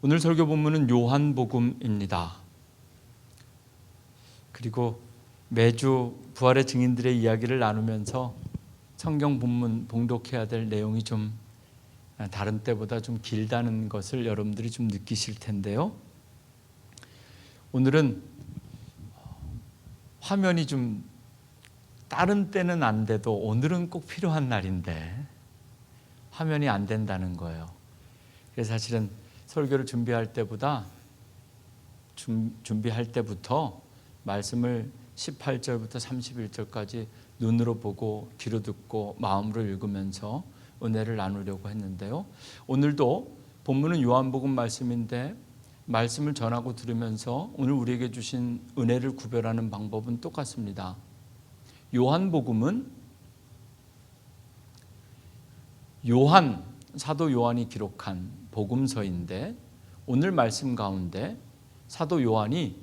오늘 설교 본문은 요한복음입니다. 그리고 매주 부활의 증인들의 이야기를 나누면서 성경 본문 봉독해야 될 내용이 좀 다른 때보다 좀 길다는 것을 여러분들이 좀 느끼실 텐데요. 오늘은 화면이 좀 다른 때는 안 돼도 오늘은 꼭 필요한 날인데 화면이 안 된다는 거예요. 그래서 사실은 설교를 준비할 때부터 말씀을 18절부터 31절까지 눈으로 보고 귀로 듣고 마음으로 읽으면서 은혜를 나누려고 했는데요. 오늘도 본문은 요한복음 말씀인데 말씀을 전하고 들으면서 오늘 우리에게 주신 은혜를 구별하는 방법은 똑같습니다. 요한복음은 사도 요한이 기록한 복음서인데 오늘 말씀 가운데 사도 요한이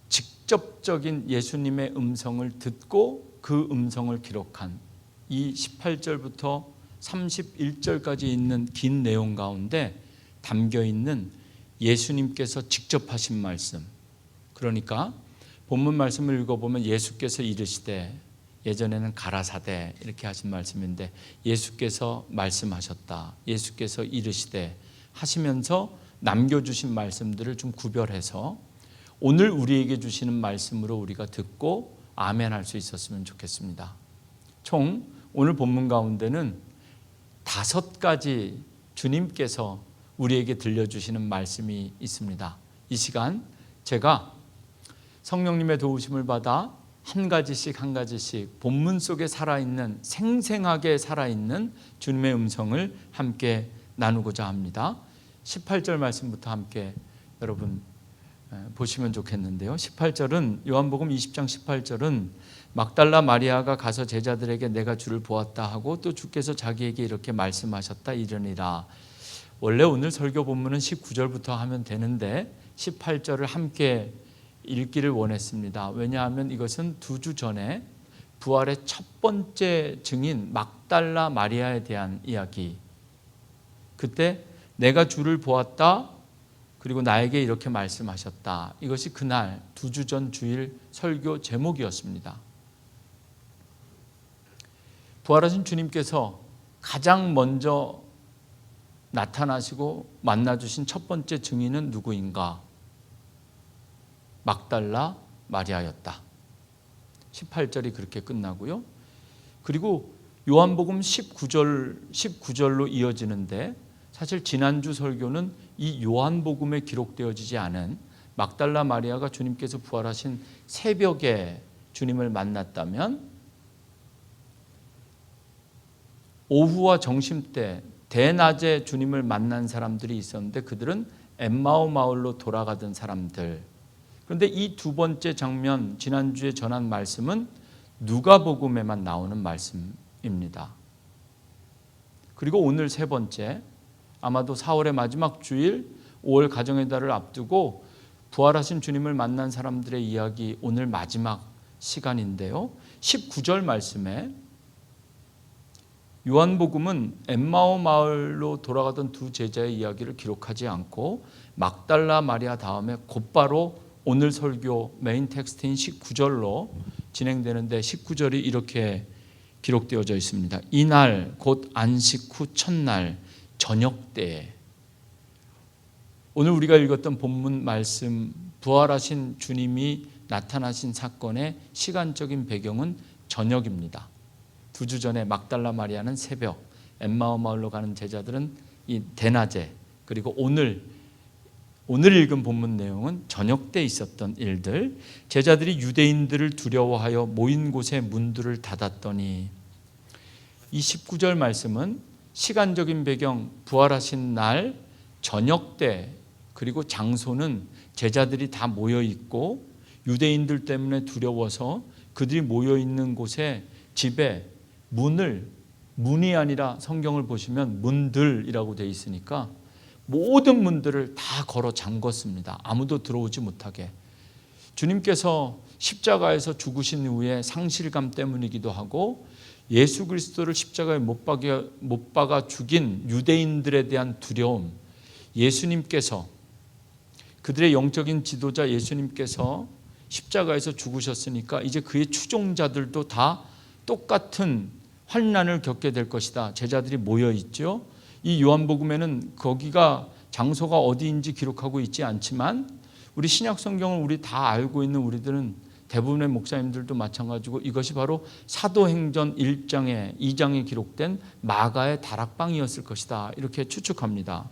직접적인 예수님의 음성을 듣고 그 음성을 기록한 이 18절부터 31절까지 있는 긴 내용 가운데 담겨 있는 예수님께서 직접 하신 말씀, 그러니까 본문 말씀을 읽어보면 예수께서 이르시되, 예전에는 가라사대 이렇게 하신 말씀인데 예수께서 말씀하셨다, 예수께서 이르시되 하시면서 남겨주신 말씀들을 좀 구별해서 오늘 우리에게 주시는 말씀으로 우리가 듣고 아멘할 수 있었으면 좋겠습니다. 총 오늘 본문 가운데는 5가지 주님께서 우리에게 들려주시는 말씀이 있습니다. 이 시간 제가 성령님의 도우심을 받아 한 가지씩 본문 속에 살아있는, 생생하게 살아있는 주님의 음성을 함께 나누고자 합니다. 18절 말씀부터 함께 여러분 보시면 좋겠는데요. 18절은 요한복음 20장 18절은 막달라 마리아가 가서 제자들에게 내가 주를 보았다 하고 또 주께서 자기에게 이렇게 말씀하셨다 이르니라. 원래 오늘 설교 본문은 19절부터 하면 되는데 18절을 함께 읽기를 원했습니다. 왜냐하면 이것은 2주 전에 부활의 첫 번째 증인 막달라 마리아에 대한 이야기, 그때 내가 주를 보았다 그리고 나에게 이렇게 말씀하셨다, 이것이 그날 2주 전 주일 설교 제목이었습니다. 부활하신 주님께서 가장 먼저 나타나시고 만나주신 첫 번째 증인은 누구인가? 막달라 마리아였다. 18절이 그렇게 끝나고요. 그리고 요한복음 19절로 이어지는데 사실 지난주 설교는 이 요한복음에 기록되어지지 않은 막달라 마리아가 주님께서 부활하신 새벽에 주님을 만났다면 오후와 점심때 대낮에 주님을 만난 사람들이 있었는데 그들은 엠마오 마을로 돌아가던 사람들. 그런데 이 2번째 장면, 지난주에 전한 말씀은 누가복음에만 나오는 말씀입니다. 그리고 오늘 3번째, 아마도 4월의 마지막 주일 5월 가정의 달을 앞두고 부활하신 주님을 만난 사람들의 이야기, 오늘 마지막 시간인데요. 19절 말씀에 요한복음은 엠마오 마을로 돌아가던 2 제자의 이야기를 기록하지 않고 막달라 마리아 다음에 곧바로 오늘 설교 메인 텍스트인 19절로 진행되는데 19절이 이렇게 기록되어져 있습니다. 이날 곧 안식 후 첫날 저녁 때에, 오늘 우리가 읽었던 본문 말씀 부활하신 주님이 나타나신 사건의 시간적인 배경은 저녁입니다. 2주 전에 막달라 마리아는 새벽, 엠마오 마을로 가는 제자들은 이 대낮에, 그리고 오늘 읽은 본문 내용은 저녁 때 있었던 일들. 제자들이 유대인들을 두려워하여 모인 곳에 문들을 닫았더니, 이 19절 말씀은 시간적인 배경 부활하신 날 저녁 때, 그리고 장소는 제자들이 다 모여 있고 유대인들 때문에 두려워서 그들이 모여 있는 곳에 집에 문이 아니라 성경을 보시면 문들이라고 되어 있으니까 모든 문들을 다 걸어 잠궜습니다. 아무도 들어오지 못하게. 주님께서 십자가에서 죽으신 이후에 상실감 때문이기도 하고 예수 그리스도를 십자가에 못 박아 죽인 유대인들에 대한 두려움, 예수님께서, 그들의 영적인 지도자 예수님께서 십자가에서 죽으셨으니까 이제 그의 추종자들도 다 똑같은 환난을 겪게 될 것이다. 제자들이 모여 있죠. 이 요한복음에는 거기가 장소가 어디인지 기록하고 있지 않지만 우리 신약 성경을 우리 다 알고 있는 우리들은 대부분의 목사님들도 마찬가지고 이것이 바로 사도행전 1장에 2장에 기록된 마가의 다락방이었을 것이다. 이렇게 추측합니다.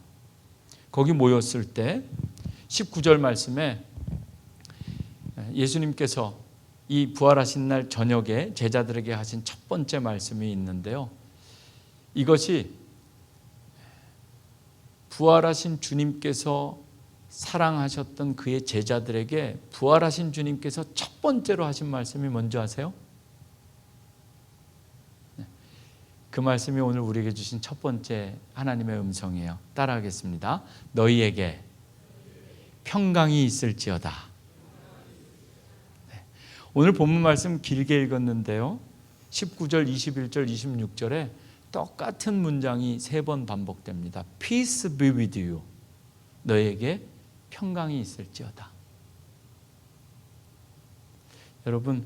거기 모였을 때 19절 말씀에 예수님께서 이 부활하신 날 저녁에 제자들에게 하신 첫 번째 말씀이 있는데요. 이것이 부활하신 주님께서 사랑하셨던 그의 제자들에게 부활하신 주님께서 첫 번째로 하신 말씀이 뭔지 아세요? 그 말씀이 오늘 우리에게 주신 첫 번째 하나님의 음성이에요. 따라하겠습니다. 너희에게 평강이 있을지어다. 오늘 본문 말씀 길게 읽었는데요. 19절, 21절, 26절에 똑같은 문장이 3번 반복됩니다. Peace be with you. 너에게 평강이 있을지어다. 여러분,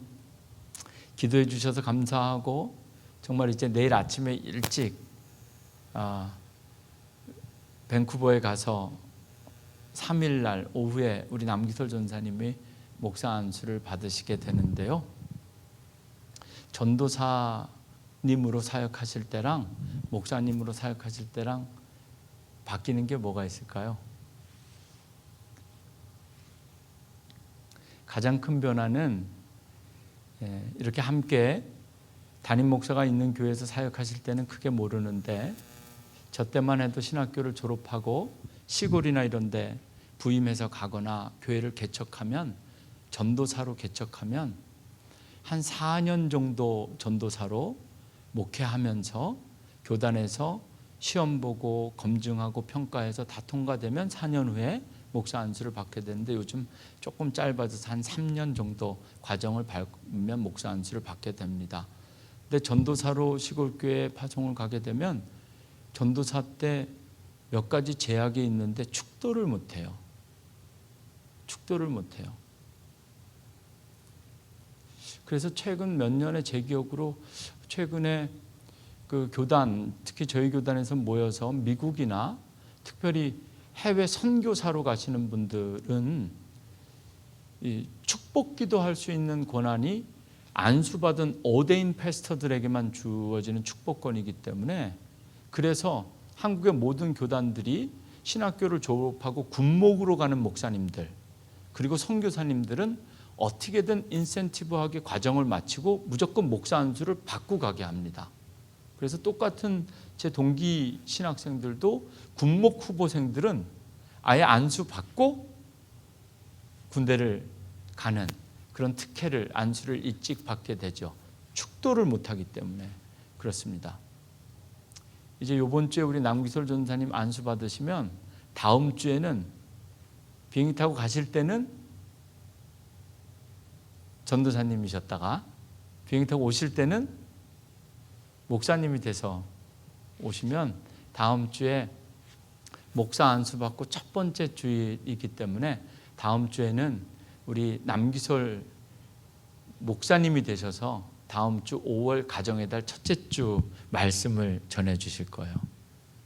기도해 주셔서 감사하고 정말 이제 내일 아침에 일찍 밴쿠버에 가서 3일 날 오후에 우리 남기솔 전사님이 목사 안수를 받으시게 되는데요. 전도사님으로 사역하실 때랑 목사님으로 사역하실 때랑 바뀌는 게 뭐가 있을까요? 가장 큰 변화는 이렇게 함께 담임 목사가 있는 교회에서 사역하실 때는 크게 모르는데 저 때만 해도 신학교를 졸업하고 시골이나 이런 데 부임해서 가거나 교회를 개척하면 전도사로 개척하면 한 4년 정도 전도사로 목회하면서 교단에서 시험 보고 검증하고 평가해서 다 통과되면 4년 후에 목사 안수를 받게 되는데 요즘 조금 짧아져서 한 3년 정도 과정을 밟으면 목사 안수를 받게 됩니다. 근데 전도사로 시골교회 파송을 가게 되면 전도사 때 몇 가지 제약이 있는데 축도를 못해요. 축도를 못해요. 그래서 최근 몇 년의 제 기억으로 최근에 그 교단, 특히 저희 교단에서 모여서 미국이나 특별히 해외 선교사로 가시는 분들은 이 축복기도 할 수 있는 권한이 안수받은 오데인 패스터들에게만 주어지는 축복권이기 때문에 그래서 한국의 모든 교단들이 신학교를 졸업하고 군목으로 가는 목사님들 그리고 선교사님들은 어떻게든 인센티브하게 과정을 마치고 무조건 목사 안수를 받고 가게 합니다. 그래서 똑같은 제 동기 신학생들도 군목 후보생들은 아예 안수 받고 군대를 가는 그런 특혜를 안수를 일찍 받게 되죠. 축도를 못하기 때문에 그렇습니다. 이제 이번 주에 우리 남기솔 전사님 안수 받으시면 다음 주에는 비행기 타고 가실 때는 전도사님이셨다가 비행기 타고 오실 때는 목사님이 돼서 오시면 다음 주에 목사 안수 받고 첫 번째 주일이기 때문에 다음 주에는 우리 남기솔 목사님이 되셔서 다음 주 5월 가정의 달 첫째 주 말씀을 전해 주실 거예요.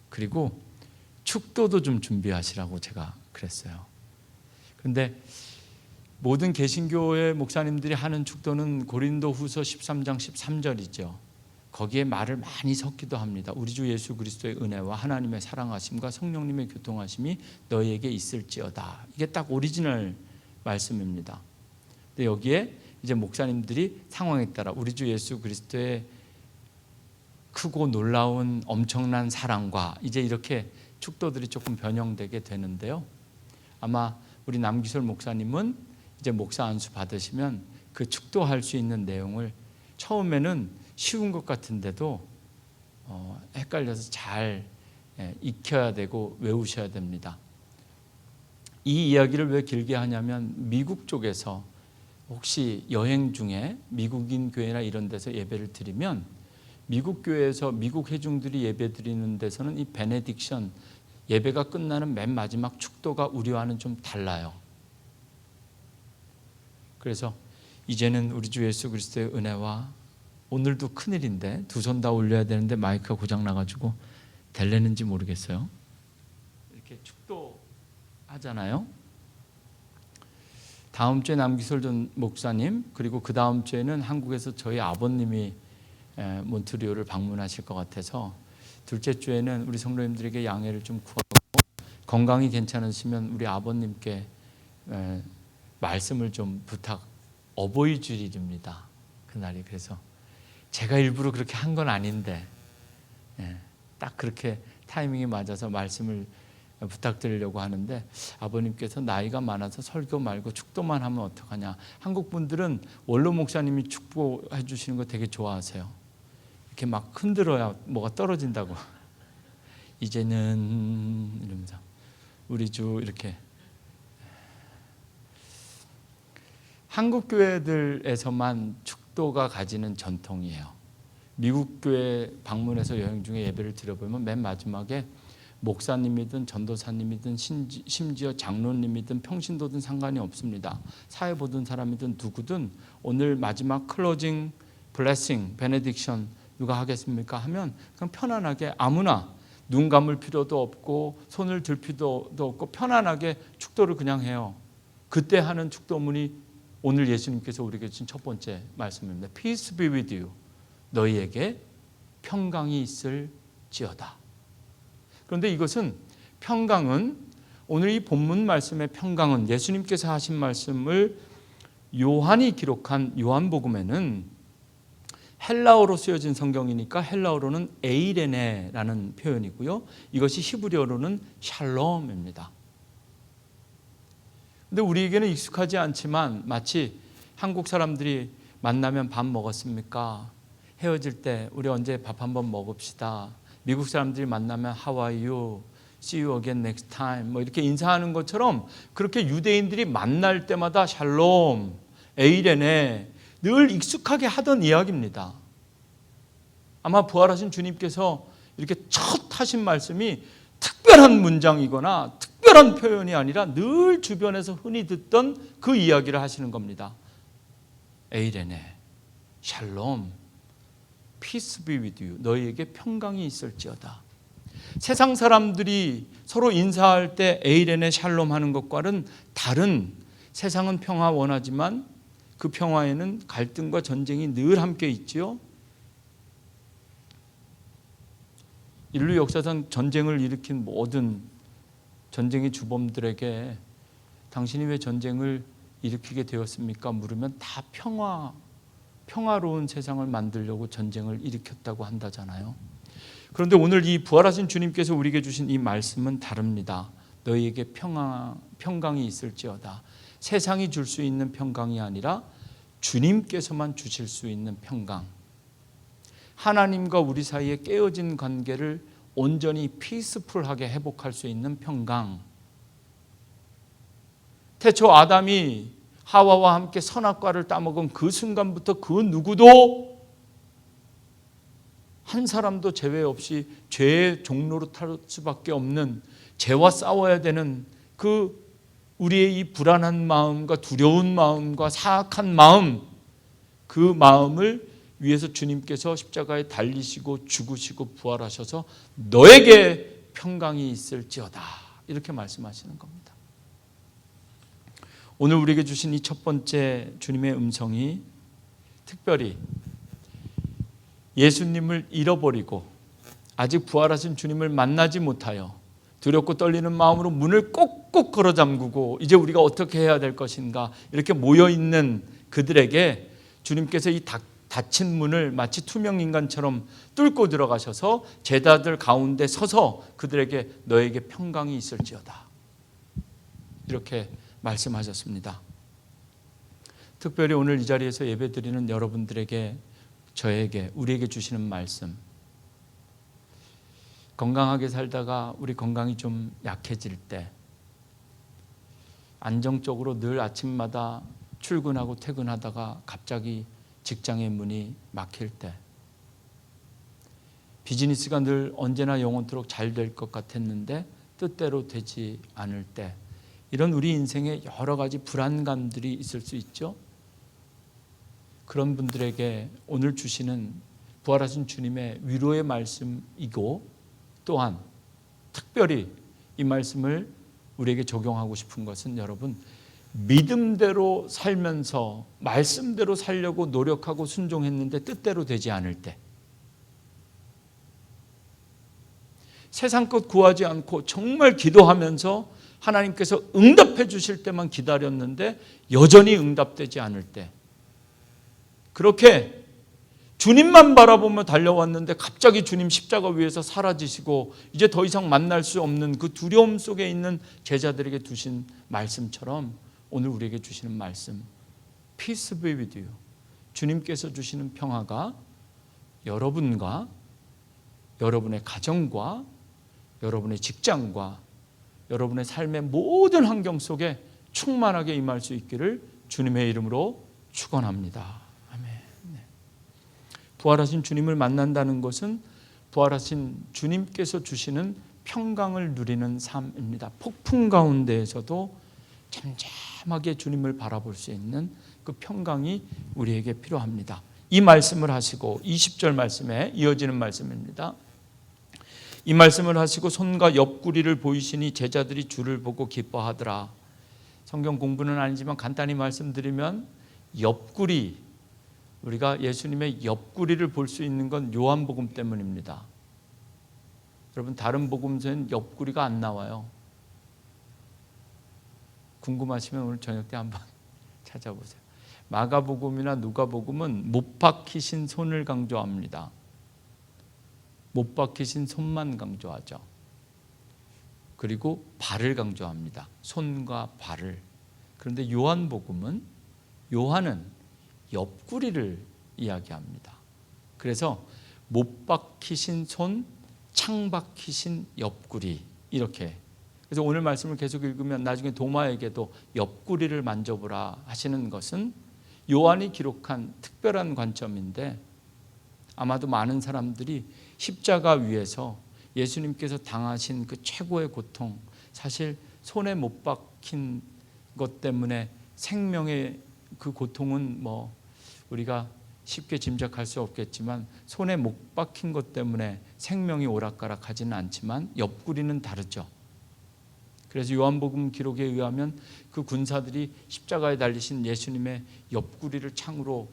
그리고 축도도 좀 준비하시라고 제가 그랬어요. 그런데 모든 개신교회 목사님들이 하는 축도는 고린도후서 13장 13절이죠. 거기에 말을 많이 섞기도 합니다. 우리 주 예수 그리스도의 은혜와 하나님의 사랑하심과 성령님의 교통하심이 너희에게 있을지어다. 이게 딱 오리지널 말씀입니다. 근데 여기에 이제 목사님들이 상황에 따라 우리 주 예수 그리스도의 크고 놀라운 엄청난 사랑과 이제 이렇게 축도들이 조금 변형되게 되는데요. 아마 우리 남기솔 목사님은 이제 목사 안수 받으시면 그 축도할 수 있는 내용을 처음에는 쉬운 것 같은데도 헷갈려서 잘 익혀야 되고 외우셔야 됩니다. 이 이야기를 왜 길게 하냐면 미국 쪽에서 혹시 여행 중에 미국인 교회나 이런 데서 예배를 드리면 미국 교회에서 미국 회중들이 예배 드리는 데서는 이 베네딕션 예배가 끝나는 맨 마지막 축도가 우리와는 좀 달라요. 그래서 이제는 우리 주 예수 그리스도의 은혜와, 오늘도 큰일인데 두 손 다 올려야 되는데 마이크가 고장 나가지고 될래는지 모르겠어요. 이렇게 축도하잖아요. 다음 주에 남기솔 전 목사님, 그리고 그 다음 주에는 한국에서 저희 아버님이 몬트리올을 방문하실 것 같아서 둘째 주에는 우리 성도님들에게 양해를 좀 구하고, 건강이 괜찮으시면 우리 아버님께 말씀을 좀 부탁, 어버이 주일입니다. 그날이. 그래서 제가 일부러 그렇게 한 건 아닌데 딱 그렇게 타이밍이 맞아서 말씀을 부탁드리려고 하는데, 아버님께서 나이가 많아서 설교 말고 축도만 하면 어떡하냐. 한국 분들은 원로 목사님이 축도해 주시는 거 되게 좋아하세요. 이렇게 막 흔들어야 뭐가 떨어진다고. 이제는 이러면서 우리 주 이렇게. 한국 교회들에서만 축도가 가지는 전통이에요. 미국 교회 방문해서 여행 중에 예배를 드려보면 맨 마지막에 목사님이든 전도사님이든 심지어 장로님이든 평신도든 상관이 없습니다. 사회 보던 사람이든 누구든 오늘 마지막 클로징 블레싱 베네딕션 누가 하겠습니까 하면 그냥 편안하게 아무나 눈 감을 필요도 없고 손을 들 필요도 없고 편안하게 축도를 그냥 해요. 그때 하는 축도문이 오늘 예수님께서 우리에게 주신 첫 번째 말씀입니다. Peace be with you. 너희에게 평강이 있을지어다. 그런데 이것은, 평강은, 오늘 이 본문 말씀의 평강은 예수님께서 하신 말씀을 요한이 기록한 요한복음에는 헬라어로 쓰여진 성경이니까 헬라어로는 에이레네라는 표현이고요. 이것이 히브리어로는 샬롬입니다. 근데 우리에게는 익숙하지 않지만 마치 한국 사람들이 만나면 밥 먹었습니까? 헤어질 때 우리 언제 밥 한번 먹읍시다. 미국 사람들이 만나면 How are you? See you again next time. 뭐 이렇게 인사하는 것처럼 그렇게 유대인들이 만날 때마다 샬롬, 에이레네 늘 익숙하게 하던 이야기입니다. 아마 부활하신 주님께서 이렇게 첫 하신 말씀이 특별한 문장이거나 특별한 표현이 아니라 늘 주변에서 흔히 듣던 그 이야기를 하시는 겁니다. 에이레네, 샬롬, peace be with you. 너희에게 평강이 있을지어다. 세상 사람들이 서로 인사할 때 에이레네 샬롬 하는 것과는 다른, 세상은 평화 원하지만 그 평화에는 갈등과 전쟁이 늘 함께 있지요. 인류 역사상 전쟁을 일으킨 모든 전쟁의 주범들에게 당신이 왜 전쟁을 일으키게 되었습니까? 물으면 다 평화로운 세상을 만들려고 전쟁을 일으켰다고 한다잖아요. 그런데 오늘 이 부활하신 주님께서 우리에게 주신 이 말씀은 다릅니다. 너희에게 평강이 있을지어다. 세상이 줄 수 있는 평강이 아니라 주님께서만 주실 수 있는 평강. 하나님과 우리 사이에 깨어진 관계를 온전히 피스풀하게 회복할 수 있는 평강. 태초 아담이 하와와 함께 선악과를 따먹은 그 순간부터 그 누구도 한 사람도 제외 없이 죄의 종로로 탈 수밖에 없는, 죄와 싸워야 되는 그 우리의 이 불안한 마음과 두려운 마음과 사악한 마음, 그 마음을 위해서 주님께서 십자가에 달리시고 죽으시고 부활하셔서 너에게 평강이 있을지어다 이렇게 말씀하시는 겁니다. 오늘 우리에게 주신 이 첫 번째 주님의 음성이 특별히 예수님을 잃어버리고 아직 부활하신 주님을 만나지 못하여 두렵고 떨리는 마음으로 문을 꼭꼭 걸어 잠그고 이제 우리가 어떻게 해야 될 것인가 이렇게 모여있는 그들에게 주님께서 이 닫힌 문을 마치 투명 인간처럼 뚫고 들어가셔서 제자들 가운데 서서 그들에게 너에게 평강이 있을지어다 이렇게 말씀하셨습니다. 특별히 오늘 이 자리에서 예배드리는 여러분들에게, 저에게, 우리에게 주시는 말씀, 건강하게 살다가 우리 건강이 좀 약해질 때, 안정적으로 늘 아침마다 출근하고 퇴근하다가 갑자기 직장의 문이 막힐 때, 비즈니스가 늘 언제나 영원토록 잘 될 것 같았는데 뜻대로 되지 않을 때, 이런 우리 인생에 여러 가지 불안감들이 있을 수 있죠. 그런 분들에게 오늘 주시는 부활하신 주님의 위로의 말씀이고, 또한 특별히 이 말씀을 우리에게 적용하고 싶은 것은, 여러분, 믿음대로 살면서 말씀대로 살려고 노력하고 순종했는데 뜻대로 되지 않을 때, 세상 것 구하지 않고 정말 기도하면서 하나님께서 응답해 주실 때만 기다렸는데 여전히 응답되지 않을 때, 그렇게 주님만 바라보며 달려왔는데 갑자기 주님 십자가 위에서 사라지시고 이제 더 이상 만날 수 없는 그 두려움 속에 있는 제자들에게 두신 말씀처럼, 오늘 우리에게 주시는 말씀, Peace be with you, 주님께서 주시는 평화가 여러분과 여러분의 가정과 여러분의 직장과 여러분의 삶의 모든 환경 속에 충만하게 임할 수 있기를 주님의 이름으로 축원합니다. 아멘. 부활하신 주님을 만난다는 것은 부활하신 주님께서 주시는 평강을 누리는 삶입니다. 폭풍 가운데에서도 잠잠하게 주님을 바라볼 수 있는 그 평강이 우리에게 필요합니다. 이 말씀을 하시고 20절 말씀에 이어지는 말씀입니다. 이 말씀을 하시고 손과 옆구리를 보이시니 제자들이 주를 보고 기뻐하더라. 성경 공부는 아니지만 간단히 말씀드리면, 옆구리, 우리가 예수님의 옆구리를 볼 수 있는 건 요한복음 때문입니다. 여러분, 다른 복음서엔 옆구리가 안 나와요. 궁금하시면 오늘 저녁 때 한번 찾아보세요. 마가복음이나 누가복음은 못 박히신 손을 강조합니다. 못 박히신 손만 강조하죠. 그리고 발을 강조합니다. 손과 발을. 그런데 요한복음은, 요한은 옆구리를 이야기합니다. 그래서 못 박히신 손, 창 박히신 옆구리, 이렇게. 그래서 오늘 말씀을 계속 읽으면 나중에 도마에게도 옆구리를 만져보라 하시는 것은 요한이 기록한 특별한 관점인데, 아마도 많은 사람들이 십자가 위에서 예수님께서 당하신 그 최고의 고통, 사실 손에 못 박힌 것 때문에 생명의 그 고통은 뭐 우리가 쉽게 짐작할 수 없겠지만, 손에 못 박힌 것 때문에 생명이 오락가락하지는 않지만 옆구리는 다르죠. 그래서 요한복음 기록에 의하면 그 군사들이 십자가에 달리신 예수님의 옆구리를 창으로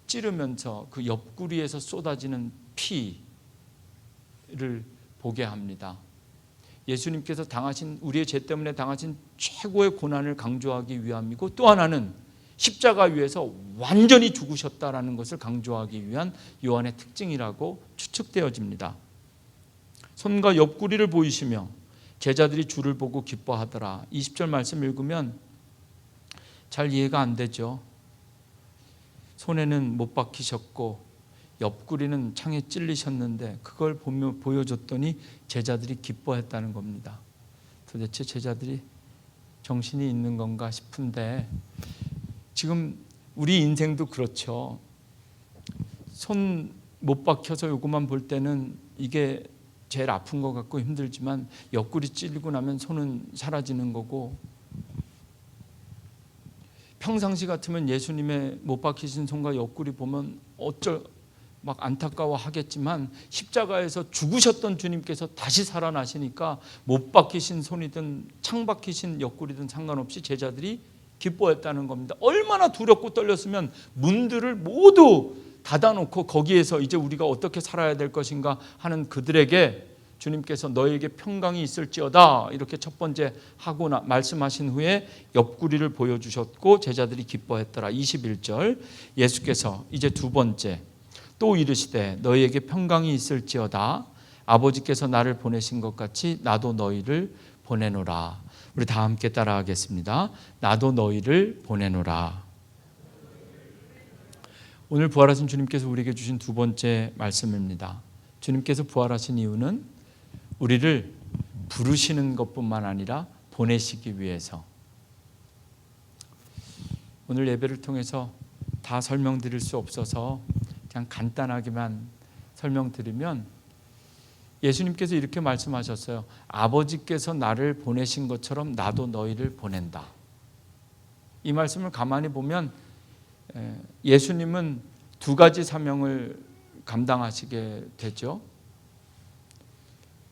찌르면서 그 옆구리에서 쏟아지는 피를 보게 합니다. 예수님께서 당하신, 우리의 죄 때문에 당하신 최고의 고난을 강조하기 위함이고, 또 하나는 십자가 위에서 완전히 죽으셨다라는 것을 강조하기 위한 요한의 특징이라고 추측되어집니다. 손과 옆구리를 보이시며 제자들이 주를 보고 기뻐하더라. 20절 말씀 읽으면 잘 이해가 안 되죠. 손에는 못 박히셨고 옆구리는 창에 찔리셨는데 그걸 보여줬더니 제자들이 기뻐했다는 겁니다. 도대체 제자들이 정신이 있는 건가 싶은데, 지금 우리 인생도 그렇죠. 손 못 박혀서 요것만 볼 때는 이게 제일 아픈 것 같고 힘들지만, 옆구리 찔리고 나면 손은 사라지는 거고, 평상시 같으면 예수님의 못 박히신 손과 옆구리 보면 막 안타까워 하겠지만, 십자가에서 죽으셨던 주님께서 다시 살아나시니까 못 박히신 손이든 창 박히신 옆구리든 상관없이 제자들이 기뻐했다는 겁니다. 얼마나 두렵고 떨렸으면 문들을 모두 닫아놓고 거기에서 이제 우리가 어떻게 살아야 될 것인가 하는 그들에게 주님께서 너에게 평강이 있을지어다 이렇게 첫 번째 하고 말씀하신 후에 옆구리를 보여주셨고 제자들이 기뻐했더라. 21절 예수께서 이제 두 번째 또 이르시되 너희에게 평강이 있을지어다. 아버지께서 나를 보내신 것 같이 나도 너희를 보내노라. 우리 다 함께 따라하겠습니다. 나도 너희를 보내노라. 오늘 부활하신 주님께서 우리에게 주신 두 번째 말씀입니다. 주님께서 부활하신 이유는 우리를 부르시는 것뿐만 아니라 보내시기 위해서. 오늘 예배를 통해서 다 설명드릴 수 없어서 그냥 간단하게만 설명드리면, 예수님께서 이렇게 말씀하셨어요. 아버지께서 나를 보내신 것처럼 나도 너희를 보낸다. 이 말씀을 가만히 보면 예수님은 두 가지 사명을 감당하시게 되죠.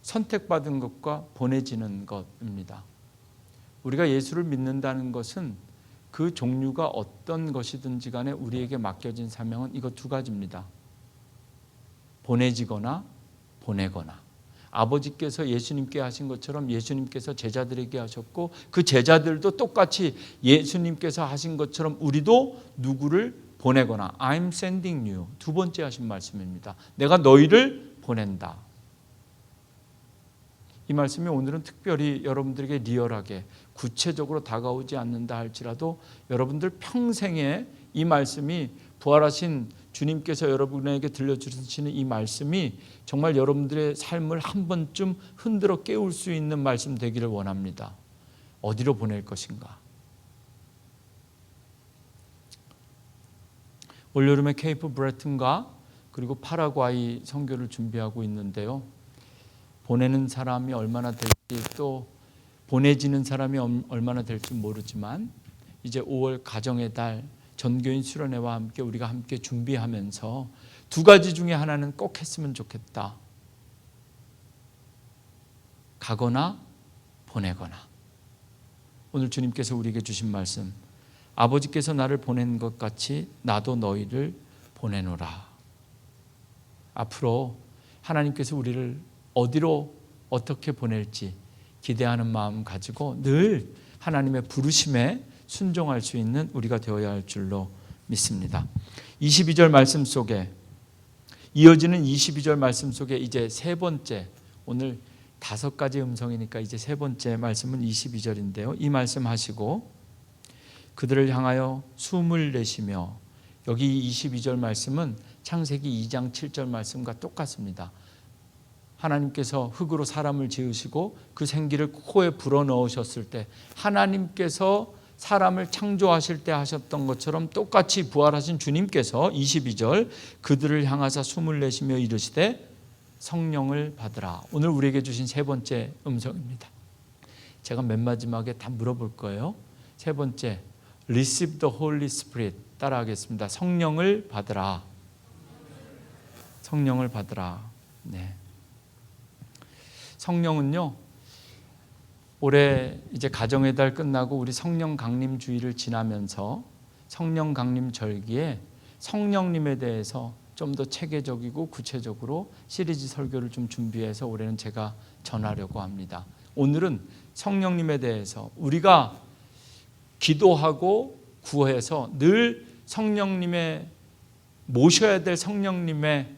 선택받은 것과 보내지는 것입니다. 우리가 예수를 믿는다는 것은 그 종류가 어떤 것이든지 간에 우리에게 맡겨진 사명은 이거 두 가지입니다. 보내지거나 보내거나. 아버지께서 예수님께 하신 것처럼 예수님께서 제자들에게 하셨고 그 제자들도 똑같이 예수님께서 하신 것처럼 우리도 누구를 보내거나 I'm sending you. 두 번째 하신 말씀입니다. 내가 너희를 보낸다. 이 말씀이 오늘은 특별히 여러분들에게 리얼하게 구체적으로 다가오지 않는다 할지라도 여러분들 평생에 이 말씀이 부활하신 주님께서 여러분에게 들려주시는 이 말씀이 정말 여러분들의 삶을 한 번쯤 흔들어 깨울 수 있는 말씀 되기를 원합니다. 어디로 보낼 것인가? 올여름에 케이프 브레튼과 그리고 파라과이 선교를 준비하고 있는데요. 보내는 사람이 얼마나 될지 또 보내지는 사람이 얼마나 될지 모르지만 이제 5월 가정의 달 전교인 수련회와 함께 우리가 함께 준비하면서 두 가지 중에 하나는 꼭 했으면 좋겠다. 가거나 보내거나. 오늘 주님께서 우리에게 주신 말씀, 아버지께서 나를 보낸 것 같이 나도 너희를 보내노라. 앞으로 하나님께서 우리를 어디로 어떻게 보낼지 기대하는 마음 가지고 늘 하나님의 부르심에 순종할 수 있는 우리가 되어야 할 줄로 믿습니다. 22절 말씀 속에 이어지는 22절 말씀 속에 이제 세 번째, 오늘 5가지 음성이니까 이제 세 번째 말씀은 22절인데요. 이 말씀 하시고 그들을 향하여 숨을 내쉬며, 여기 22절 말씀은 창세기 2장 7절 말씀과 똑같습니다. 하나님께서 흙으로 사람을 지으시고 그 생기를 코에 불어넣으셨을 때 하나님께서 사람을 창조하실 때 하셨던 것처럼 똑같이 부활하신 주님께서 22절 그들을 향하사 숨을 내쉬며 이르시되 성령을 받으라. 오늘 우리에게 주신 세 번째 음성입니다. 제가 맨 마지막에 다 물어볼 거예요. 세 번째, Receive the Holy Spirit. 따라하겠습니다. 성령을 받으라. 성령을 받으라. 네. 성령은요, 올해 이제 가정의 달 끝나고 우리 성령 강림 주일을 지나면서 성령 강림 절기에 성령님에 대해서 좀 더 체계적이고 구체적으로 시리즈 설교를 좀 준비해서 올해는 제가 전하려고 합니다. 오늘은 성령님에 대해서 우리가 기도하고 구해서 늘 성령님의 모셔야 될 성령님의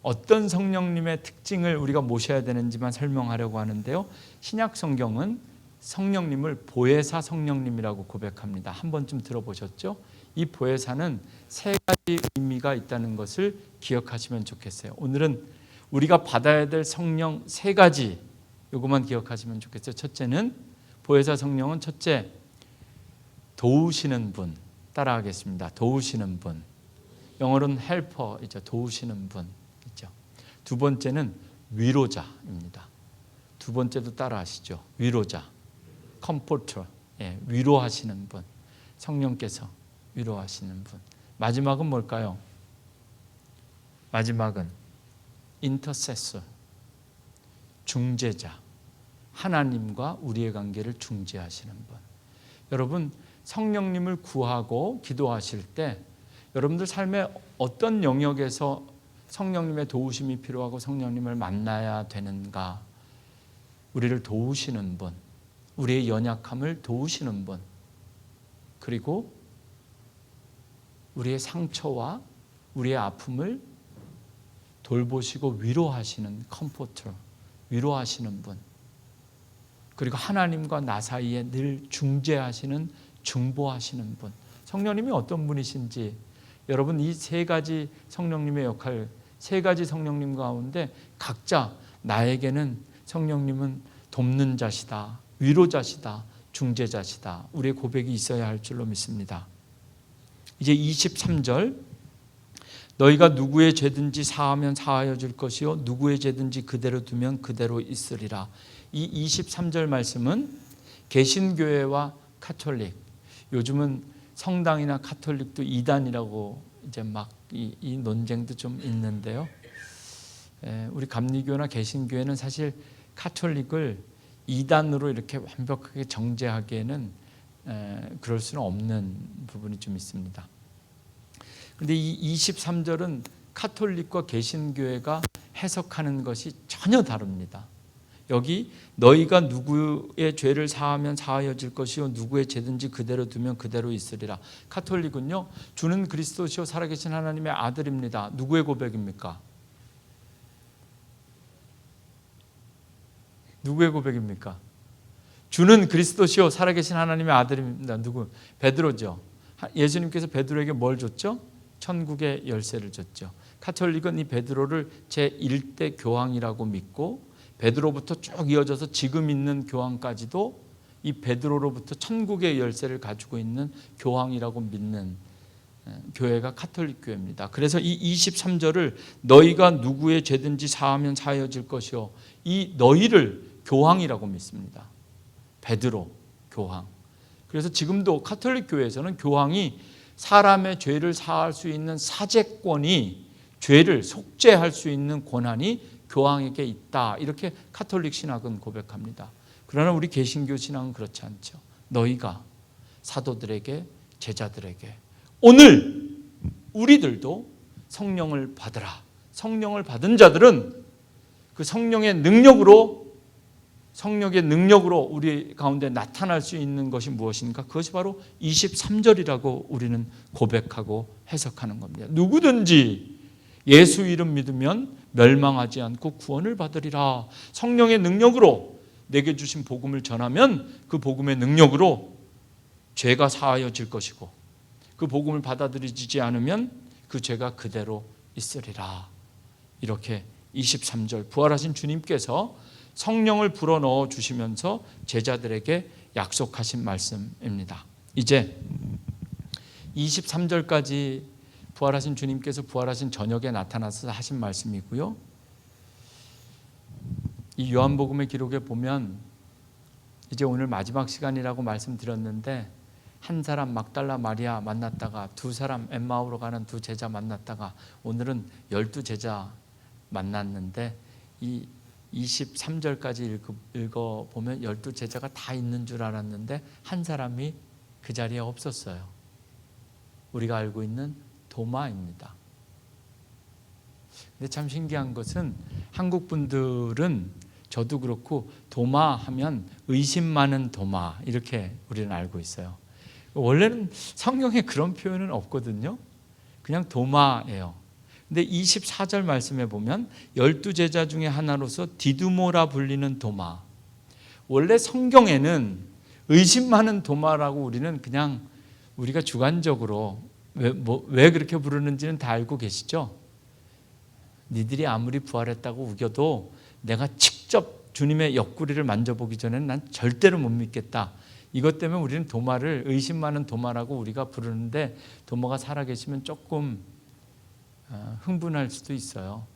어떤 성령님의 특징을 우리가 모셔야 되는지만 설명하려고 하는데요. 신약 성경은 성령님을 보혜사 성령님이라고 고백합니다. 한 번쯤 들어보셨죠? 이 보혜사는 세 가지 의미가 있다는 것을 기억하시면 좋겠어요. 오늘은 우리가 받아야 될 성령 세 가지, 이것만 기억하시면 좋겠어요. 첫째는 보혜사 성령은 첫째, 도우시는 분. 따라하겠습니다. 도우시는 분. 영어로는 헬퍼이죠. 도우시는 분. 두 번째는 위로자입니다. 두 번째도 따라하시죠. 위로자, 컴포터, 위로하시는 분, 성령께서 위로하시는 분. 마지막은 뭘까요? 마지막은 인터세서, 중재자, 하나님과 우리의 관계를 중재하시는 분. 여러분, 성령님을 구하고 기도하실 때 여러분들 삶의 어떤 영역에서 성령님의 도우심이 필요하고 성령님을 만나야 되는가? 우리를 도우시는 분, 우리의 연약함을 도우시는 분, 그리고 우리의 상처와 우리의 아픔을 돌보시고 위로하시는 컴포터, 위로하시는 분, 그리고 하나님과 나 사이에 늘 중재하시는 중보하시는 분. 성령님이 어떤 분이신지 여러분 이 세 가지 성령님의 역할, 세 가지 성령님 가운데 각자 나에게는 성령님은 돕는 자시다, 위로자시다, 중재자시다. 우리의 고백이 있어야 할 줄로 믿습니다. 이제 23절 너희가 누구의 죄든지 사하면 사하여 줄 것이요 누구의 죄든지 그대로 두면 그대로 있으리라. 이 23절 말씀은 개신교회와 카톨릭, 요즘은 성당이나 카톨릭도 이단이라고 이제 막 이 논쟁도 좀 있는데요. 우리 감리교나 개신교회는 사실 카톨릭을 이단으로 이렇게 완벽하게 정죄하기에는 그럴 수는 없는 부분이 좀 있습니다. 그런데 이 23절은 카톨릭과 개신교회가 해석하는 것이 전혀 다릅니다. 여기 너희가 누구의 죄를 사하면 사하여질 것이요 누구의 죄든지 그대로 두면 그대로 있으리라. 카톨릭은요, 주는 그리스도시요 살아계신 하나님의 아들입니다. 누구의 고백입니까? 누구의 고백입니까? 주는 그리스도시요 살아계신 하나님의 아들입니다. 누구? 베드로죠. 예수님께서 베드로에게 뭘 줬죠? 천국의 열쇠를 줬죠. 카톨릭은 이 베드로를 제1대 교황이라고 믿고 베드로부터 쭉 이어져서 지금 있는 교황까지도 이 베드로로부터 천국의 열쇠를 가지고 있는 교황이라고 믿는 교회가 카톨릭 교회입니다. 그래서 이 23절을 너희가 누구의 죄든지 사하면 사하여질 것이요, 이 너희를 교황이라고 믿습니다. 베드로 교황. 그래서 지금도 카톨릭 교회에서는 교황이 사람의 죄를 사할 수 있는 사죄권이, 죄를 속죄할 수 있는 권한이 교황에게 있다, 이렇게 카톨릭 신학은 고백합니다. 그러나 우리 개신교 신학은 그렇지 않죠. 너희가 사도들에게, 제자들에게 오늘 우리들도 성령을 받으라. 성령을 받은 자들은 그 성령의 능력으로 우리 가운데 나타날 수 있는 것이 무엇인가? 그것이 바로 23절이라고 우리는 고백하고 해석하는 겁니다. 누구든지 예수 이름 믿으면 멸망하지 않고 구원을 받으리라. 성령의 능력으로 내게 주신 복음을 전하면 그 복음의 능력으로 죄가 사하여질 것이고, 그 복음을 받아들이지 않으면 그 죄가 그대로 있으리라. 이렇게 23절 부활하신 주님께서 성령을 불어넣어 주시면서 제자들에게 약속하신 말씀입니다. 이제 23절까지 부활하신 주님께서 부활하신 저녁에 나타나서 하신 말씀이고요. 이 요한복음의 기록에 보면 이제 오늘 마지막 시간이라고 말씀드렸는데, 한 사람 막달라 마리아 만났다가 두 사람 엠마오로 가는 두 제자 만났다가 오늘은 12제자 만났는데, 이 23절까지 읽어보면 12제자가 다 있는 줄 알았는데 한 사람이 그 자리에 없었어요. 우리가 알고 있는 도마입니다. 근데 참 신기한 것은 한국 분들은, 저도 그렇고, 도마 하면 의심 많은 도마 이렇게 우리는 알고 있어요. 원래는 성경에 그런 표현은 없거든요. 그냥 도마예요. 근데 24절 말씀에 보면 12제자 중에 하나로서 디두모라 불리는 도마. 원래 성경에는 의심 많은 도마라고 우리는 그냥 우리가 주관적으로 왜 그렇게 부르는지는 다 알고 계시죠? 니들이 아무리 부활했다고 우겨도 내가 직접 주님의 옆구리를 만져보기 전에는 난 절대로 못 믿겠다. 이것 때문에 우리는 도마를 의심 많은 도마라고 우리가 부르는데, 도마가 살아계시면 조금 흥분할 수도 있어요.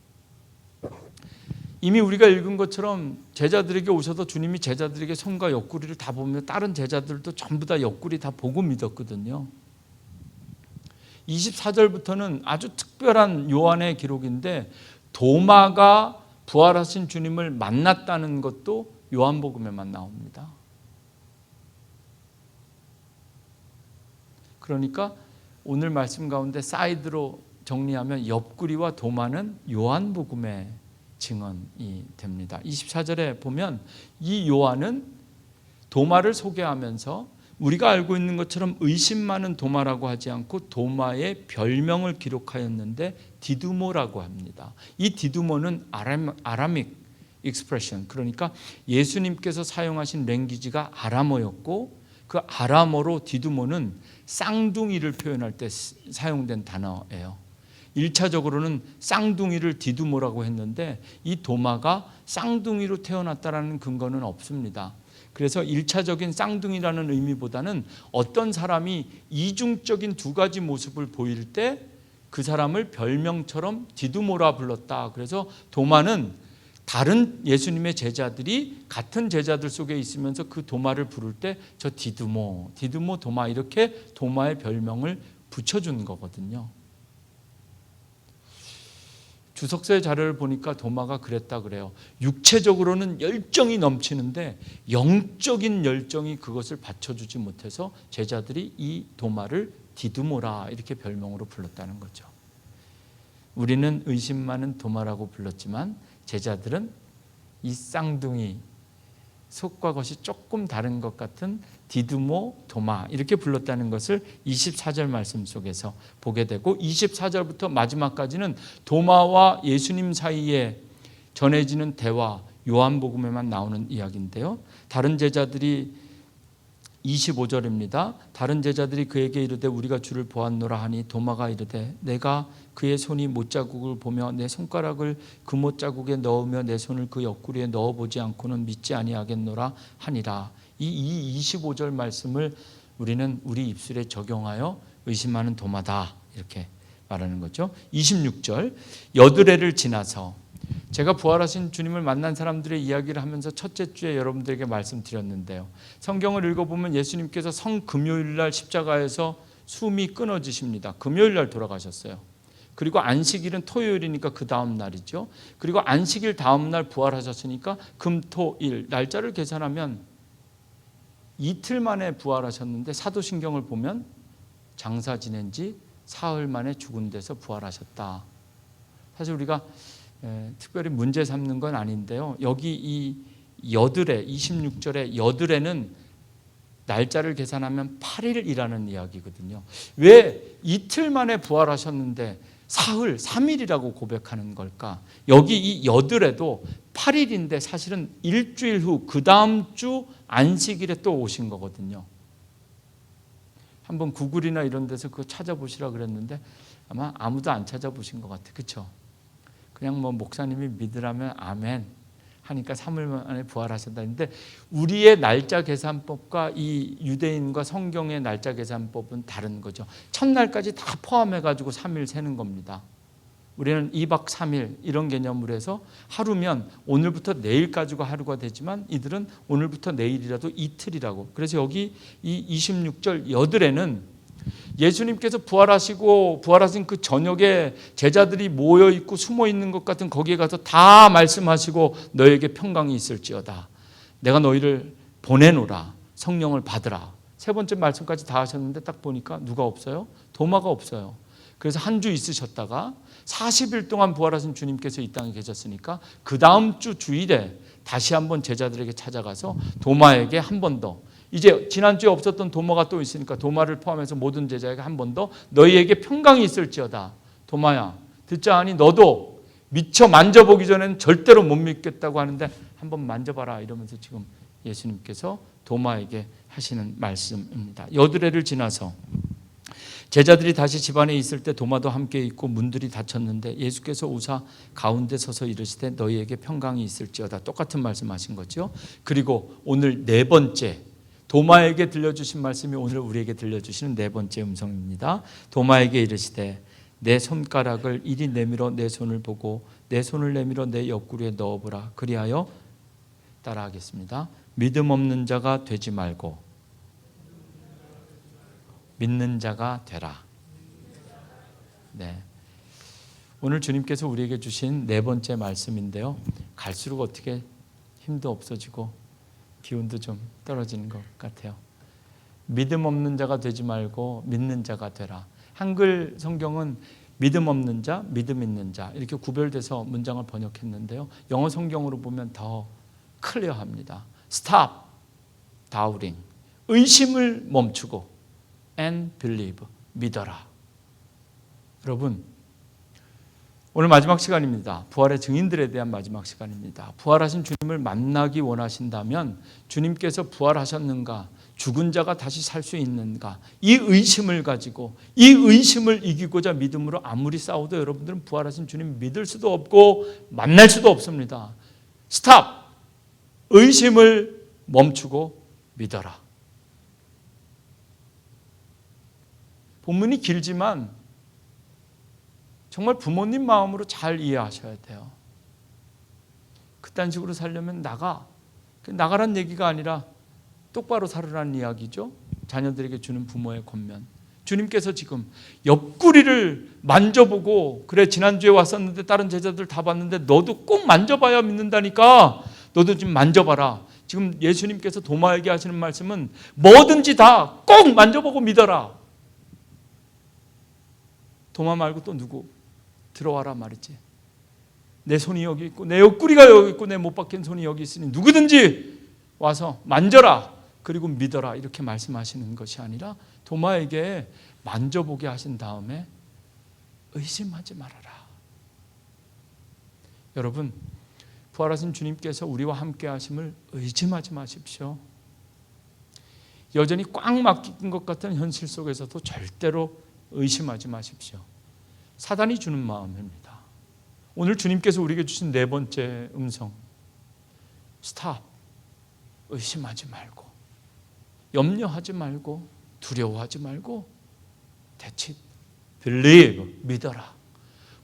이미 우리가 읽은 것처럼 제자들에게 오셔서 주님이 제자들에게 손과 옆구리를 다 보면 다른 제자들도 전부 다 옆구리 다 보고 믿었거든요. 24절부터는 아주 특별한 요한의 기록인데, 도마가 부활하신 주님을 만났다는 것도 요한복음에만 나옵니다. 그러니까 오늘 말씀 가운데 사이드로 정리하면 옆구리와 도마는 요한복음의 증언이 됩니다. 24절에 보면 이 요한은 도마를 소개하면서 우리가 알고 있는 것처럼 의심 많은 도마라고 하지 않고 도마의 별명을 기록하였는데 디두모라고 합니다. 이 디두모는 아람익 익스프레션, 그러니까 예수님께서 사용하신 랭귀지가 아람어였고, 그 아람어로 디두모는 쌍둥이를 표현할 때 사용된 단어예요. 1차적으로는 쌍둥이를 디두모라고 했는데 이 도마가 쌍둥이로 태어났다는 근거는 없습니다. 그래서 1차적인 쌍둥이라는 의미보다는 어떤 사람이 이중적인 두 가지 모습을 보일 때 그 사람을 별명처럼 디두모라 불렀다. 그래서 도마는 다른 예수님의 제자들이 같은 제자들 속에 있으면서 그 도마를 부를 때 저 디두모, 도마 이렇게 도마의 별명을 붙여준 거거든요. 주석서의 자료를 보니까 도마가 그랬다 그래요. 육체적으로는 열정이 넘치는데 영적인 열정이 그것을 받쳐주지 못해서 제자들이 이 도마를 디두모라 이렇게 별명으로 불렀다는 거죠. 우리는 의심 많은 도마라고 불렀지만 제자들은 이 쌍둥이 속과 겉이 조금 다른 것 같은 디두모, 도마 이렇게 불렀다는 것을 24절 말씀 속에서 보게 되고 24절부터 마지막까지는 도마와 예수님 사이에 전해지는 대화, 요한복음에만 나오는 이야기인데요. 다른 제자들이 25절입니다. 다른 제자들이 그에게 이르되 우리가 주를 보았노라 하니 도마가 이르되 내가 그의 손이 못자국을 보며 내 손가락을 그 못자국에 넣으며 내 손을 그 옆구리에 넣어보지 않고는 믿지 아니하겠노라 하니라. 이 25절 말씀을 우리는 우리 입술에 적용하여 의심하는 도마다 이렇게 말하는 거죠. 26절 여드레를 지나서 제가 부활하신 주님을 만난 사람들의 이야기를 하면서 첫째 주에 여러분들에게 말씀드렸는데요. 성경을 읽어보면 예수님께서 성금요일 날 십자가에서 숨이 끊어지십니다. 금요일 날 돌아가셨어요. 그리고 안식일은 토요일이니까 그 다음 날이죠. 그리고 안식일 다음 날 부활하셨으니까 금토일 날짜를 계산하면 이틀 만에 부활하셨는데 사도신경을 보면 장사 지낸 지 사흘 만에 죽은 데서 부활하셨다. 사실 우리가 특별히 문제 삼는 건 아닌데요. 여기 이 여드레 26절에 여드레는 날짜를 계산하면 8일이라는 이야기거든요. 왜 이틀 만에 부활하셨는데 사흘, 3일이라고 고백하는 걸까? 여기 이 여드레도 8일인데 사실은 일주일 후 그 다음 주 안식일에 또 오신 거거든요. 한번 구글이나 이런 데서 그거 찾아보시라 그랬는데 아마 아무도 안 찾아보신 것 같아요. 그렇죠? 그냥 뭐 목사님이 믿으라면 아멘 하니까 3일 만에 부활하셨다는데 우리의 날짜 계산법과 이 유대인과 성경의 날짜 계산법은 다른 거죠. 첫날까지 다 포함해가지고 3일 세는 겁니다. 우리는 2박 3일 이런 개념으로 해서 하루면 오늘부터 내일까지가 하루가 되지만 이들은 오늘부터 내일이라도 이틀이라고. 그래서 여기 이 26절 여드레는 예수님께서 부활하신 그 저녁에 제자들이 모여 있고 숨어 있는 것 같은 거기에 가서 다 말씀하시고 너에게 평강이 있을지어다. 내가 너희를 보내노라. 성령을 받으라. 세 번째 말씀까지 다 하셨는데 딱 보니까 누가 없어요? 도마가 없어요. 그래서 한 주 있으셨다가 40일 동안 부활하신 주님께서 이 땅에 계셨으니까 그 다음 주 주일에 다시 한번 제자들에게 찾아가서 도마에게 한 번 더 이제 지난주에 없었던 도마가 또 있으니까 도마를 포함해서 모든 제자에게 한 번 더 너희에게 평강이 있을지어다. 도마야 듣자 하니 너도 미처 만져보기 전에는 절대로 못 믿겠다고 하는데 한번 만져봐라 이러면서 지금 예수님께서 도마에게 하시는 말씀입니다. 여드레를 지나서 제자들이 다시 집안에 있을 때 도마도 함께 있고 문들이 닫혔는데 예수께서 오사 가운데 서서 이르시되 너희에게 평강이 있을지어다. 똑같은 말씀하신 거죠. 그리고 오늘 네 번째 도마에게 들려주신 말씀이 오늘 우리에게 들려주시는 네 번째 음성입니다. 도마에게 이르시되 내 손가락을 이리 내밀어 내 손을 보고 내 손을 내밀어 내 옆구리에 넣어보라. 그리하여 따라하겠습니다. 믿음 없는 자가 되지 말고 믿는 자가 되라. 네. 오늘 주님께서 우리에게 주신 네 번째 말씀인데요. 갈수록 어떻게 힘도 없어지고 기운도 좀 떨어지는 것 같아요. 믿음 없는 자가 되지 말고 믿는 자가 되라. 한글 성경은 믿음 없는 자, 믿음 있는 자 이렇게 구별돼서 문장을 번역했는데요. 영어 성경으로 보면 더 클리어합니다. Stop doubting. 의심을 멈추고 and believe. 믿어라. 여러분 오늘 마지막 시간입니다. 부활의 증인들에 대한 마지막 시간입니다. 부활하신 주님을 만나기 원하신다면 주님께서 부활하셨는가? 죽은 자가 다시 살 수 있는가? 이 의심을 가지고 이 의심을 이기고자 믿음으로 아무리 싸워도 여러분들은 부활하신 주님 믿을 수도 없고 만날 수도 없습니다. 스탑! 의심을 멈추고 믿어라. 본문이 길지만 정말 부모님 마음으로 잘 이해하셔야 돼요. 그딴 식으로 살려면 나가란 얘기가 아니라 똑바로 살으라는 이야기죠. 자녀들에게 주는 부모의 권면. 주님께서 지금 옆구리를 만져보고, 그래 지난주에 왔었는데 다른 제자들 다 봤는데 너도 꼭 만져봐야 믿는다니까 너도 좀 만져봐라. 지금 예수님께서 도마에게 하시는 말씀은 뭐든지 다 꼭 만져보고 믿어라. 도마 말고 또 누구? 들어와라 말이지. 내 손이 여기 있고 내 옆구리가 여기 있고 내 못 박힌 손이 여기 있으니 누구든지 와서 만져라. 그리고 믿어라. 이렇게 말씀하시는 것이 아니라 도마에게 만져보게 하신 다음에 의심하지 말아라. 여러분, 부활하신 주님께서 우리와 함께 하심을 의심하지 마십시오. 여전히 꽉 막힌 것 같은 현실 속에서도 절대로 의심하지 마십시오. 사단이 주는 마음입니다. 오늘 주님께서 우리에게 주신 네 번째 음성, 스탑. 의심하지 말고, 염려하지 말고, 두려워하지 말고, that's it. believe, 믿어라.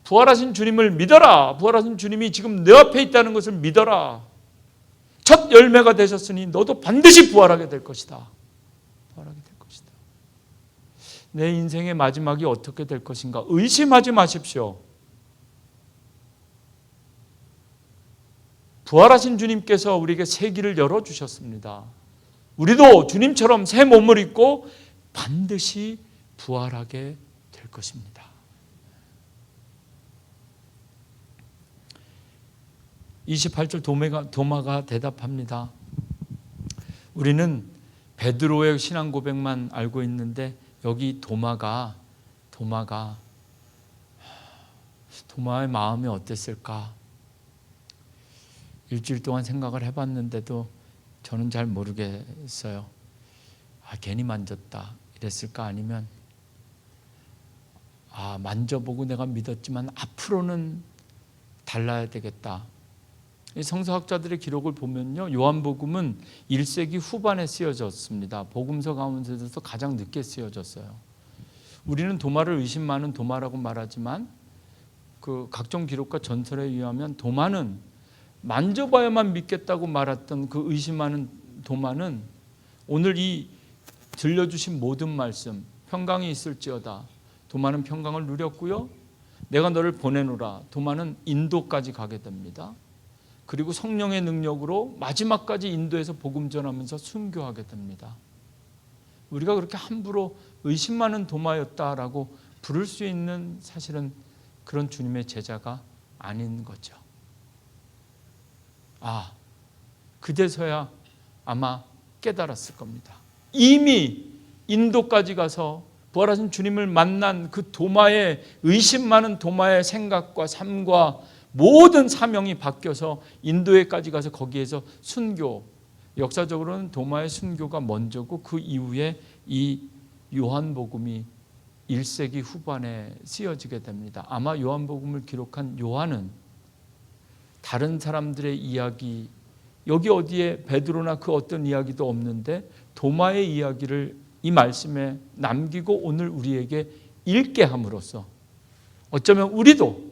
부활하신 주님을 믿어라. 부활하신 주님이 지금 내 앞에 있다는 것을 믿어라. 첫 열매가 되셨으니 너도 반드시 부활하게 될 것이다. 부활하게 될 것이다. 내 인생의 마지막이 어떻게 될 것인가 의심하지 마십시오. 부활하신 주님께서 우리에게 새 길을 열어주셨습니다. 우리도 주님처럼 새 몸을 입고 반드시 부활하게 될 것입니다. (28절) 도마가 대답합니다. 우리는 베드로의 신앙 고백만 알고 있는데 여기 도마의 마음이 어땠을까? 일주일 동안 생각을 해봤는데도 저는 잘 모르겠어요. 괜히 만졌다 이랬을까? 아니면 만져보고 내가 믿었지만 앞으로는 달라야 되겠다. 성서학자들의 기록을 보면요, 요한복음은 1세기 후반에 쓰여졌습니다. 복음서 가운데서 가장 늦게 쓰여졌어요. 우리는 도마를 의심 많은 도마라고 말하지만 그 각종 기록과 전설에 의하면 도마는 만져봐야만 믿겠다고 말했던 그 의심하는 도마는 오늘 이 들려주신 모든 말씀, 평강이 있을지어다. 도마는 평강을 누렸고요. 내가 너를 보내노라. 도마는 인도까지 가게 됩니다. 그리고 성령의 능력으로 마지막까지 인도에서 복음 전하면서 순교하게 됩니다. 우리가 그렇게 함부로 의심 많은 도마였다라고 부를 수 있는 사실은 그런 주님의 제자가 아닌 거죠. 그제서야 아마 깨달았을 겁니다. 이미 인도까지 가서 부활하신 주님을 만난 그 도마의 의심 많은 도마의 생각과 삶과 모든 사명이 바뀌어서 인도에까지 가서 거기에서 순교, 역사적으로는 도마의 순교가 먼저고 그 이후에 이 요한복음이 1세기 후반에 쓰여지게 됩니다. 아마 요한복음을 기록한 요한은 다른 사람들의 이야기, 여기 어디에 베드로나 그 어떤 이야기도 없는데 도마의 이야기를 이 말씀에 남기고 오늘 우리에게 읽게 함으로써 어쩌면 우리도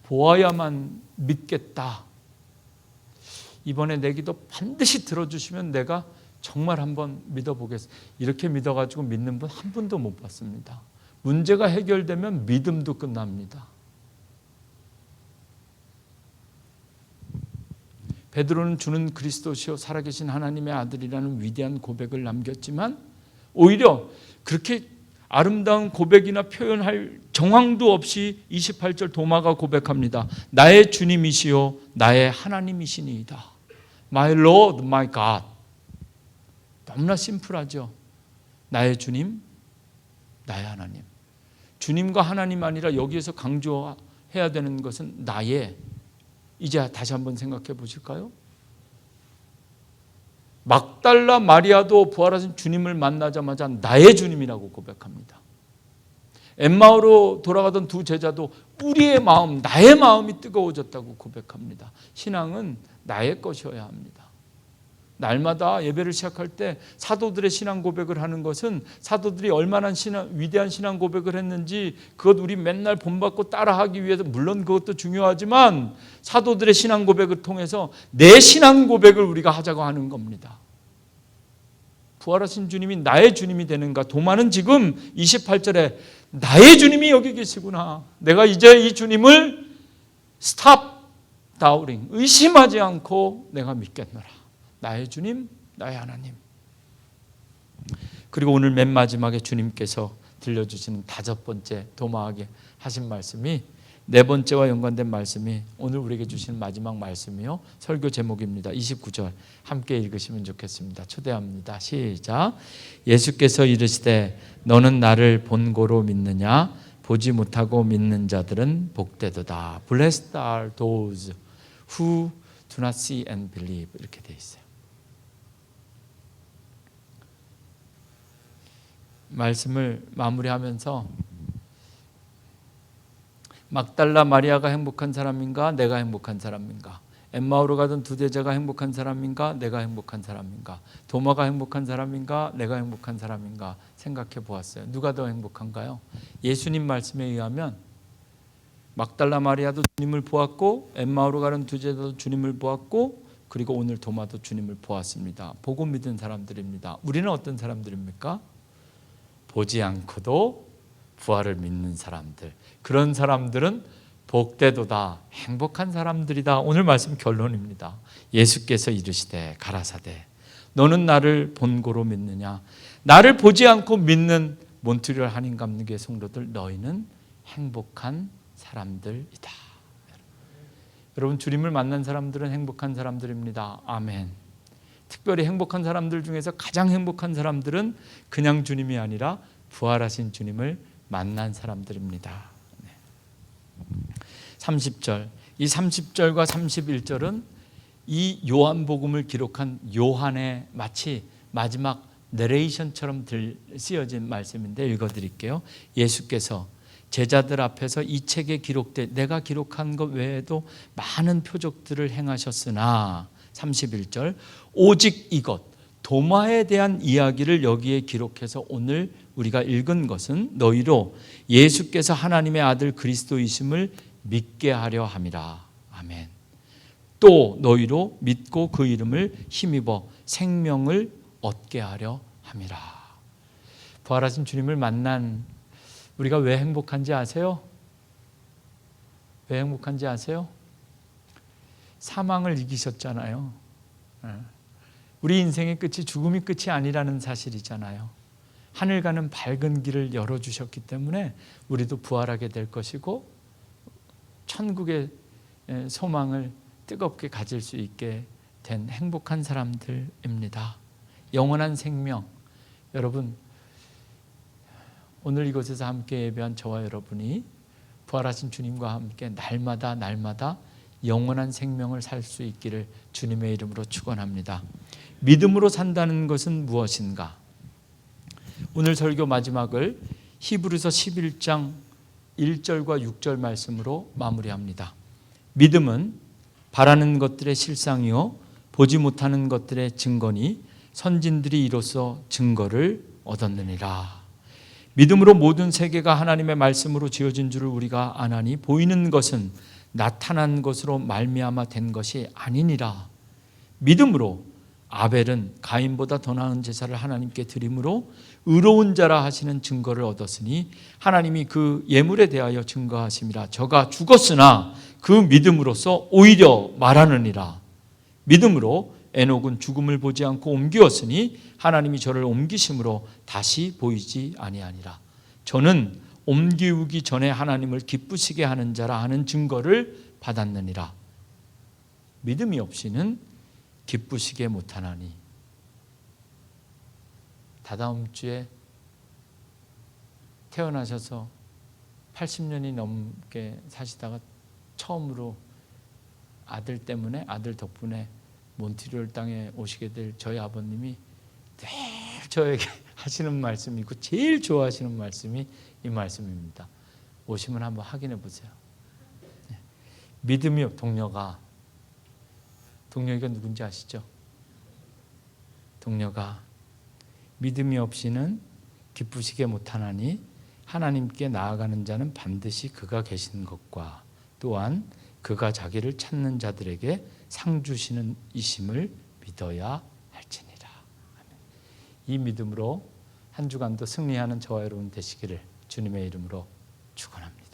보아야만 믿겠다. 이번에 내 기도 반드시 들어주시면 내가 정말 한번 믿어보겠습니다. 이렇게 믿어가지고 믿는 분 한 분도 못 봤습니다. 문제가 해결되면 믿음도 끝납니다. 베드로는 주는 그리스도시요 살아계신 하나님의 아들이라는 위대한 고백을 남겼지만 오히려 그렇게 아름다운 고백이나 표현할 정황도 없이 28절 도마가 고백합니다. 나의 주님이시요 나의 하나님이시니이다. My Lord, my God. 너무나 심플하죠. 나의 주님, 나의 하나님. 주님과 하나님 아니라 여기에서 강조해야 되는 것은 나의, 이제 다시 한번 생각해 보실까요? 막달라 마리아도 부활하신 주님을 만나자마자 나의 주님이라고 고백합니다. 엠마오로 돌아가던 두 제자도 우리의 마음, 나의 마음이 뜨거워졌다고 고백합니다. 신앙은 나의 것이어야 합니다. 날마다 예배를 시작할 때 사도들의 신앙 고백을 하는 것은 사도들이 얼마나 위대한 신앙 고백을 했는지 그것 우리 맨날 본받고 따라하기 위해서 물론 그것도 중요하지만 사도들의 신앙 고백을 통해서 내 신앙 고백을 우리가 하자고 하는 겁니다. 부활하신 주님이 나의 주님이 되는가? 도마는 지금 28절에 나의 주님이 여기 계시구나. 내가 이제 이 주님을 stop doubting, 의심하지 않고 내가 믿겠노라. 나의 주님, 나의 하나님. 그리고 오늘 맨 마지막에 주님께서 들려주시는 5번째 도마에게 하신 말씀이 4번째와 연관된 말씀이 오늘 우리에게 주시는 마지막 말씀이요. 설교 제목입니다. 29절 함께 읽으시면 좋겠습니다. 초대합니다. 시작. 예수께서 이르시되 너는 나를 본고로 믿느냐? 보지 못하고 믿는 자들은 복되도다. Blessed are those who do not see and believe. 이렇게 돼 있어요. 말씀을 마무리하면서 막달라 마리아가 행복한 사람인가? 내가 행복한 사람인가? 엠마오로 가던 두 제자가 행복한 사람인가? 내가 행복한 사람인가? 도마가 행복한 사람인가? 내가 행복한 사람인가? 생각해 보았어요. 누가 더 행복한가요? 예수님 말씀에 의하면 막달라 마리아도 주님을 보았고 엠마오로 가는 두 제자도 주님을 보았고 그리고 오늘 도마도 주님을 보았습니다. 보고 믿은 사람들입니다. 우리는 어떤 사람들입니까? 보지 않고도 부활을 믿는 사람들. 그런 사람들은 복되도다. 행복한 사람들이다. 오늘 말씀 결론입니다. 예수께서 이르시되 가라사대 너는 나를 본고로 믿느냐? 나를 보지 않고 믿는 몬트리올 한인감리교회 성도들 너희는 행복한 사람들이다. 여러분 주님을 만난 사람들은 행복한 사람들입니다. 아멘. 특별히 행복한 사람들 중에서 가장 행복한 사람들은 그냥 주님이 아니라 부활하신 주님을 만난 사람들입니다. 30절, 이 30절과 31절은 이 요한복음을 기록한 요한의 마치 마지막 내레이션처럼 쓰여진 말씀인데 읽어드릴게요. 예수께서 제자들 앞에서 이 책에 기록된 내가 기록한 것 외에도 많은 표적들을 행하셨으나 31절 오직 이것 도마에 대한 이야기를 여기에 기록해서 오늘 우리가 읽은 것은 너희로 예수께서 하나님의 아들 그리스도이심을 믿게 하려 함이라. 아멘. 또 너희로 믿고 그 이름을 힘입어 생명을 얻게 하려 함이라. 부활하신 주님을 만난 우리가 왜 행복한지 아세요? 왜 행복한지 아세요? 사망을 이기셨잖아요. 우리 인생의 끝이 죽음이 끝이 아니라는 사실이잖아요. 하늘 가는 밝은 길을 열어주셨기 때문에 우리도 부활하게 될 것이고 천국의 소망을 뜨겁게 가질 수 있게 된 행복한 사람들입니다. 영원한 생명. 여러분 오늘 이곳에서 함께 예배한 저와 여러분이 부활하신 주님과 함께 날마다 영원한 생명을 살 수 있기를 주님의 이름으로 축원합니다. 믿음으로 산다는 것은 무엇인가? 오늘 설교 마지막을 히브리서 11장 1절과 6절 말씀으로 마무리합니다. 믿음은 바라는 것들의 실상이요 보지 못하는 것들의 증거니 선진들이 이로써 증거를 얻었느니라. 믿음으로 모든 세계가 하나님의 말씀으로 지어진 줄을 우리가 아나니 보이는 것은 나타난 것으로 말미암아 된 것이 아니니라. 믿음으로 아벨은 가인보다 더 나은 제사를 하나님께 드림으로 의로운 자라 하시는 증거를 얻었으니 하나님이 그 예물에 대하여 증거하심이라. 저가 죽었으나 그 믿음으로써 오히려 말하느니라. 믿음으로 에녹은 죽음을 보지 않고 옮기었으니 하나님이 저를 옮기심으로 다시 보이지 아니하니라. 저는 옮기우기 전에 하나님을 기쁘시게 하는 자라 하는 증거를 받았느니라. 믿음이 없이는 기쁘시게 못하나니. 다다음 주에 태어나셔서 80년이 넘게 사시다가 처음으로 아들 덕분에 몬트리올 땅에 오시게 될 저희 아버님이 늘 저에게 하시는 말씀이고 제일 좋아하시는 말씀이 이 말씀입니다. 오시면 한번 확인해 보세요. 믿음이 동료가 누군지 아시죠? 동료가 믿음이 없이는 기쁘시게 못하나니 하나님께 나아가는 자는 반드시 그가 계신 것과 또한 그가 자기를 찾는 자들에게 상 주시는 이심을 믿어야 할지니라. 이 믿음으로 한 주간도 승리하는 저와 여러분 되시기를 주님의 이름으로 축원합니다.